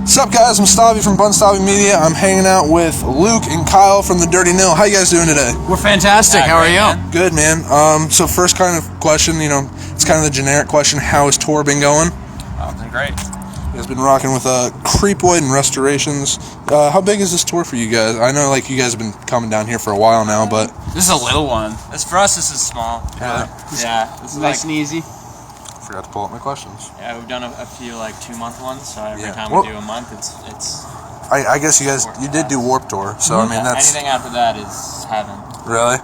What's up, guys? I'm Stavi from BunzStavi Media. I'm hanging out with Luke and Kyle from the Dirty Nil. How you guys doing today? We're fantastic. How are you? Man. Good, man. So first kind of question, it's kind of the generic question. How has tour been going? Oh, it's been great. You guys been rocking with Creepoid and Restorations. How big is this tour for you guys? I know, you guys have been coming down here for a while now, but This is a little one. For us, this is small. Yeah. This is Nice and easy. forgot to pull up my questions. Yeah, we've done a few 2-month ones, so every Yeah. time Well- we do a month, it's I guess you did do Warped Tour, so I mean that's anything after that is heaven. really.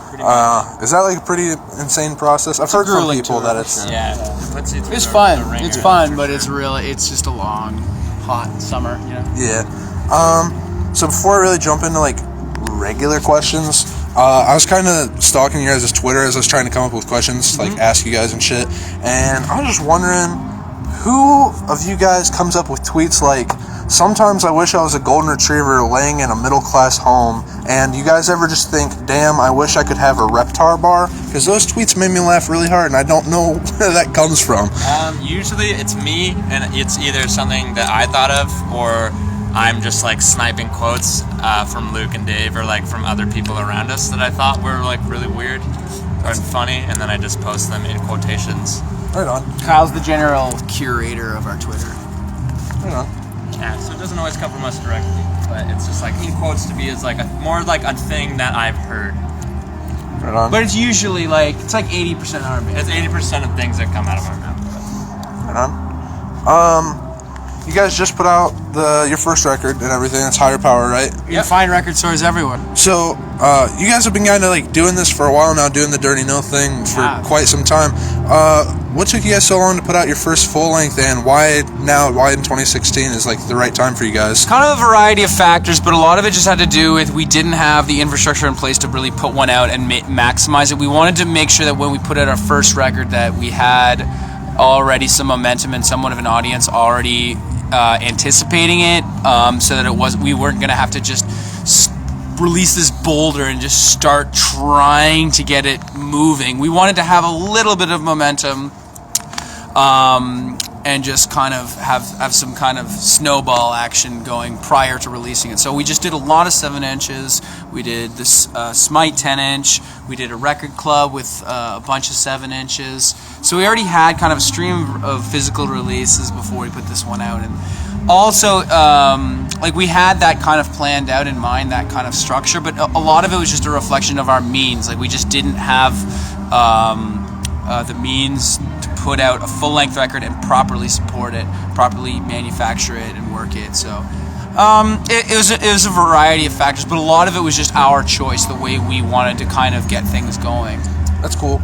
Pretty much. Is that a pretty insane process? I've heard from grueling people tour, that it's Yeah, it puts you through It's the fun. ringer, It's fun, for but sure. it's just a long, hot summer. yeah. So before I really jump into regular questions, I was kind of stalking your guys' Twitter as I was trying to come up with questions to ask you guys and shit, and I was just wondering who of you guys comes up with tweets like, "Sometimes I wish I was a golden retriever laying in a middle-class home," and you guys ever just think, "Damn, I wish I could have a Reptar bar"? Because those tweets made me laugh really hard, and I don't know where that comes from. Usually it's me, and it's either something that I thought of, or I'm just sniping quotes from Luke and Dave, or from other people around us that I thought were really weird or funny, and then I just post them in quotations. Right on. Kyle's the general curator of our Twitter. Right on. Yeah, so it doesn't always come from us directly, but it's just in quotes to me is more a thing that I've heard. Right on. But it's usually it's 80% R&B. It's 80% of things that come out of our mouth. Right on. You guys just put out your first record and everything. It's Higher Power, right? You can find record stores everywhere. So, you guys have been kind of doing this for a while now, doing the Dirty Nil thing for quite some time. What took you guys so long to put out your first full length, and why now? Why in 2016 is the right time for you guys? Kind of a variety of factors, but a lot of it just had to do with we didn't have the infrastructure in place to really put one out and maximize it. We wanted to make sure that when we put out our first record that we had already some momentum and somewhat of an audience already anticipating it, so that we weren't going to have to just release this boulder and just start trying to get it moving. We wanted to have a little bit of momentum, and just kind of have some kind of snowball action going prior to releasing it. So we just did a lot of 7-inches. We did this Smite 10-inch. We did a record club with a bunch of 7-inches. So we already had kind of a stream of physical releases before we put this one out. And also, we had that kind of planned out in mind, that kind of structure, but a lot of it was just a reflection of our means. We just didn't have the means to put out a full-length record and properly support it, properly manufacture it, and work it. So it was a variety of factors, but a lot of it was just our choice, the way we wanted to kind of get things going. That's cool.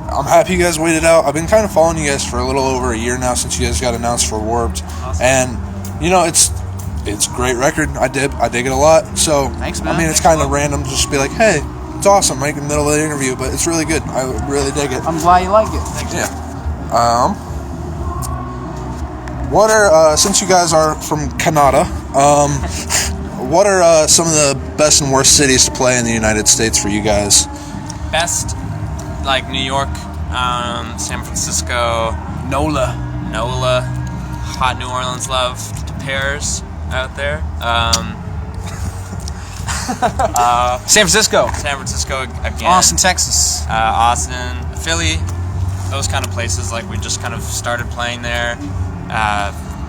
I'm happy you guys waited out. I've been kind of following you guys for a little over a year now since you guys got announced for Warped. Awesome. And, it's a great record. I dig it a lot. So, Thanks, man. It's kind of random to just be like, hey, it's awesome, right in the middle of the interview, but it's really good. I really dig it. I'm glad you like it. Thanks. Yeah. What are, since you guys are from Canada, what are some of the best and worst cities to play in the United States for you guys? Best, New York, San Francisco, NOLA. hot New Orleans love to pairs out there. San Francisco. San Francisco again. Austin, Texas. Austin, Philly, those kind of places. We just kind of started playing there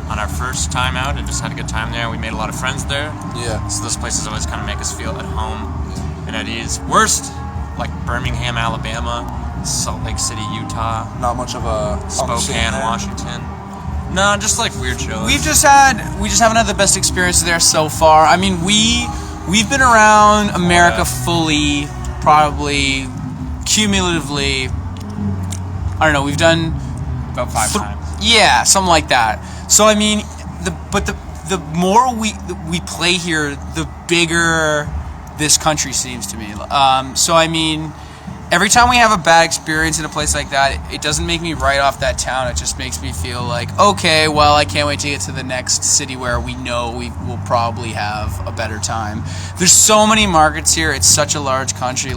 on our first time out and just had a good time there. We made a lot of friends there. Yeah. So those places always kind of make us feel at home and at ease. Worst, Birmingham, Alabama, Salt Lake City, Utah, Not much of a Spokane, Washington. No, just weird shows. We just haven't had the best experiences there so far. I mean, we've been around America fully, probably cumulatively. I don't know. We've done about 5 times. Yeah, something like that. So I mean, the more we play here, the bigger this country seems to me. So I mean, every time we have a bad experience in a place like that, it doesn't make me write off that town. It just makes me feel okay, well, I can't wait to get to the next city where we know we will probably have a better time. There's so many markets here. It's such a large country.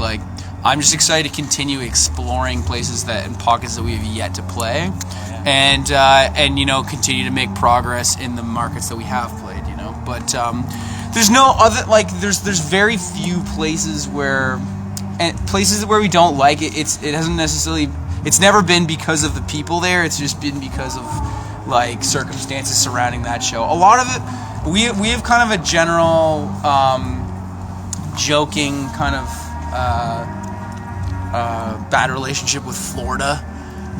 I'm just excited to continue exploring places and pockets that we have yet to play. and you know, continue to make progress in the markets that we have played, you know. But there's no other, like, there's very few places where we don't like it. It hasn't necessarily, it's never been because of the people there. It's just been because of like circumstances surrounding that show. A lot of it, we have kind of a general joking kind of bad relationship with Florida,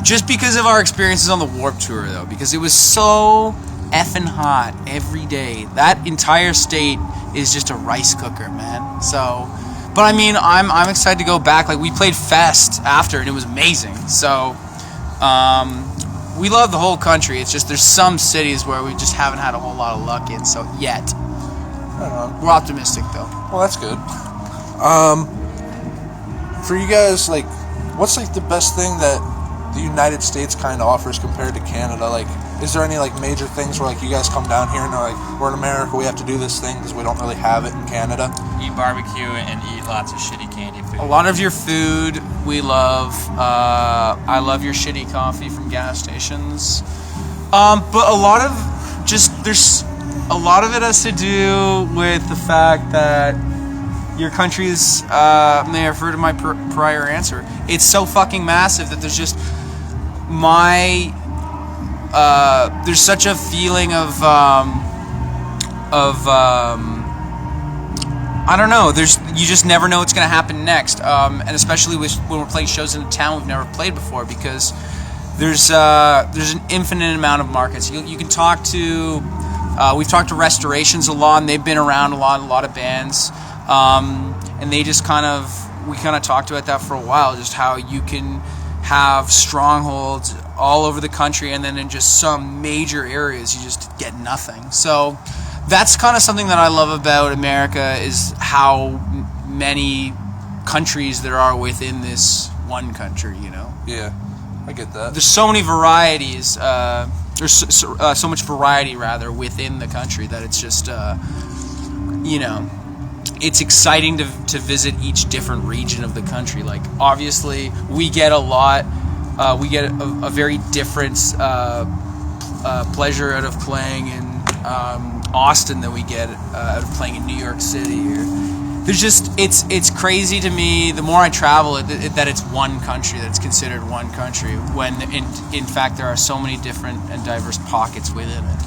just because of our experiences on the Warped Tour, though, because it was so effing hot every day. That entire state is just a rice cooker, man. So, but I mean, I'm excited to go back. Like, we played Fest after, and it was amazing. So, we love the whole country. It's just there's some cities where we just haven't had a whole lot of luck in. So yet, we're optimistic though. Well, that's good. For you guys, like, what's like the best thing that the United States kind of offers compared to Canada? Like, is there any like major things where like you guys come down here and they're like, we're in America, we have to do this thing because we don't really have it in Canada? Eat barbecue and eat lots of shitty candy food. A lot of your food we love. I love your shitty coffee from gas stations. But a lot of it has to do with the fact that your country's, may I refer to my prior answer, it's so fucking massive that there's just there's such a feeling of I don't know. You just never know what's going to happen next, and especially when we're playing shows in a town we've never played before, because there's an infinite amount of markets. You can talk to. We've talked to Restorations a lot, and they've been around a lot of bands, and they just we talked about that for a while, just how you can have strongholds all over the country, and then in just some major areas you just get nothing. So that's kind of something that I love about America, is how many countries there are within this one country, you know? Yeah, I get that. There's so many varieties, there's so much variety, rather, within the country that it's just, you know, it's exciting to visit each different region of the country. Like, obviously, we get a lot, we get a very different pleasure out of playing in Austin than we get out of playing in New York City. There's just, it's crazy to me, the more I travel, that it's one country, that it's considered one country, when in fact there are so many different and diverse pockets within it.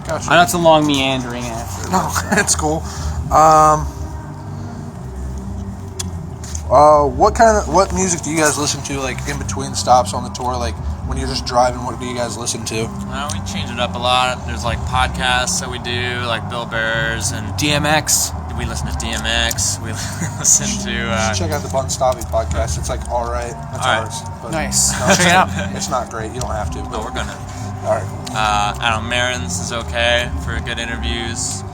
Gotcha. I know it's a long meandering answer. No, it's cool. What music do you guys listen to, like, in between stops on the tour? Like, when you're just driving, what do you guys listen to? We change it up a lot. There's like podcasts that we do, like Bill Burr's and DMX. We listen to DMX. We listen to. Check out the BunzStavi podcast. It's like all right. That's all right. ours. But Nice. No, Check it out. It's not great. You don't have to. No, we're gonna. All right. I don't know. Marin's is okay for good interviews.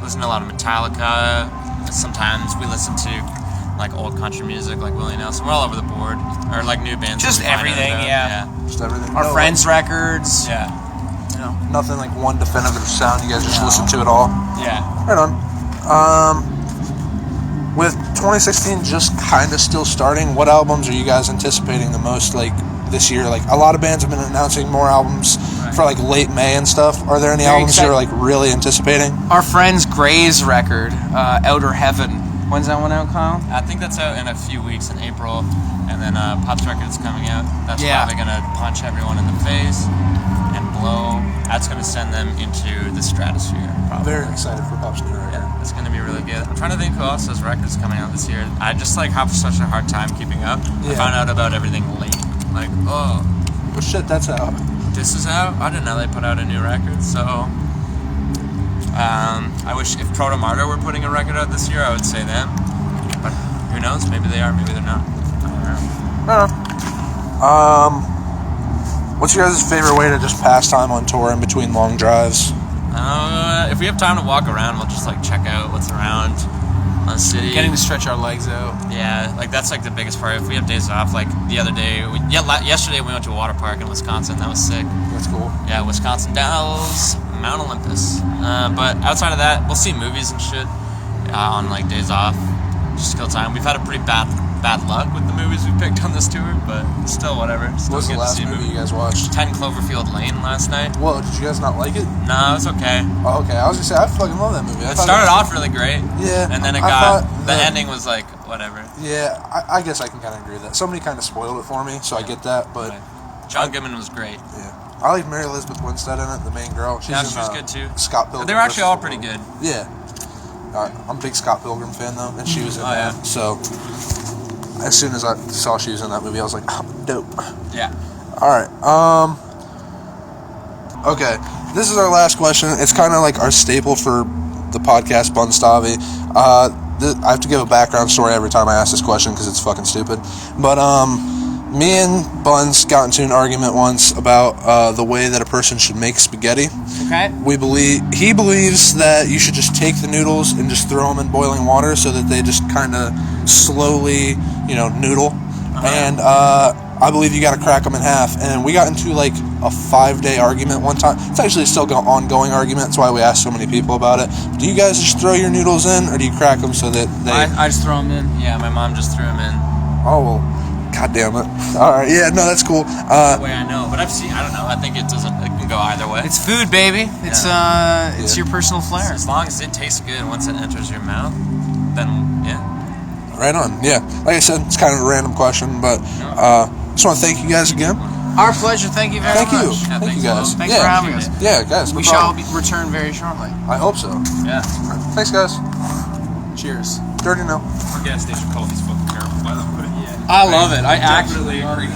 Listen to a lot of Metallica. Sometimes we listen to like old country music, like Willie Nelson. We're all over the board, or like new bands. Just everything, yeah. Just everything. Our friends' records. Yeah. You know. Nothing like one definitive sound. You guys just listen to it all. Yeah. Right on. With 2016 just kind of still starting, what albums are you guys anticipating the most, like, this year? Like, a lot of bands have been announcing more albums for like late May and stuff. Are there any albums you're like really anticipating? Our friends Gray's record, Outer Heaven. When's that one out, Kyle? I think that's out in a few weeks in April, and then Pop's record's coming out. That's probably gonna punch everyone in the face and blow. That's gonna send them into the stratosphere. Probably. Very excited for Pop's new record. Yeah, it's gonna be really good. I'm trying to think who else has records coming out this year. I just like have such a hard time keeping up. I found out about everything late. Like, oh, well, shit, that's out. This is out? I didn't know they put out a new record, so I wish if Proto Martyr were putting a record out this year, I would say them. But who knows? Maybe they are, maybe they're not. I don't know. What's your guys' favorite way to just pass time on tour in between long drives? If we have time to walk around, we'll just like check out what's around on the city. Getting to stretch our legs out. Yeah, like that's like the biggest part. If we have days off, like the other day, yesterday we went to a water park in Wisconsin. That was sick. That's cool. Yeah, Wisconsin Dells, Mount Olympus. But outside of that, we'll see movies and shit on like days off. Just kill time. We've had a pretty bad bad luck with the movies we picked on this tour, but still whatever. Still What was the good to last see a movie you guys watched? 10 Cloverfield Lane last night. Whoa, did you guys not like it? No, it was okay. Oh, okay. I was gonna say I fucking love that movie. It started off really great. Yeah. And then I thought the ending was like, whatever. Yeah, I guess I can kind of agree with that. Somebody kind of spoiled it for me, so I get that. But John Goodman was great. yeah, I like Mary Elizabeth Winstead in it, the main girl. She's Yeah, in, she was good too. Scott Pilgrim. They were actually versus all the pretty World. good. Yeah. I'm a big Scott Pilgrim fan though, and she was in that. yeah. So as soon as I saw she was in that movie, I was like, oh, dope. Yeah. All right. Okay. This is our last question. It's kind of like our staple for the podcast, BunzStavi. I have to give a background story every time I ask this question because it's fucking stupid. But me and Bunz got into an argument once about the way that a person should make spaghetti. Okay. He believes that you should just take the noodles and just throw them in boiling water so that they just kind of slowly, noodle. And I believe you got to crack them in half. And we got into like a 5-day argument one time. It's actually still an ongoing argument. That's why we asked so many people about it. Do you guys just throw your noodles in, or do you crack them so that they? I just throw them in. Yeah, my mom just threw him in. Oh well, god damn it! All right, yeah, no, that's cool. The way I know, but I don't know. I think it can go either way. It's food, baby. It's it's your personal flair. As long as it tastes good once it enters your mouth, then yeah. Right on. Yeah, like I said, it's kind of a random question, but just want to thank you guys again. Our pleasure. Thank you very much. Yeah, Thank you guys. Thanks for having us. Yeah, guys. No We problem. shall return very shortly. I hope so. Yeah. Thanks, guys. Cheers. Dirty Nil. Our gas station coffee's fucking terrible, by the way. I love it. I Definitely agree.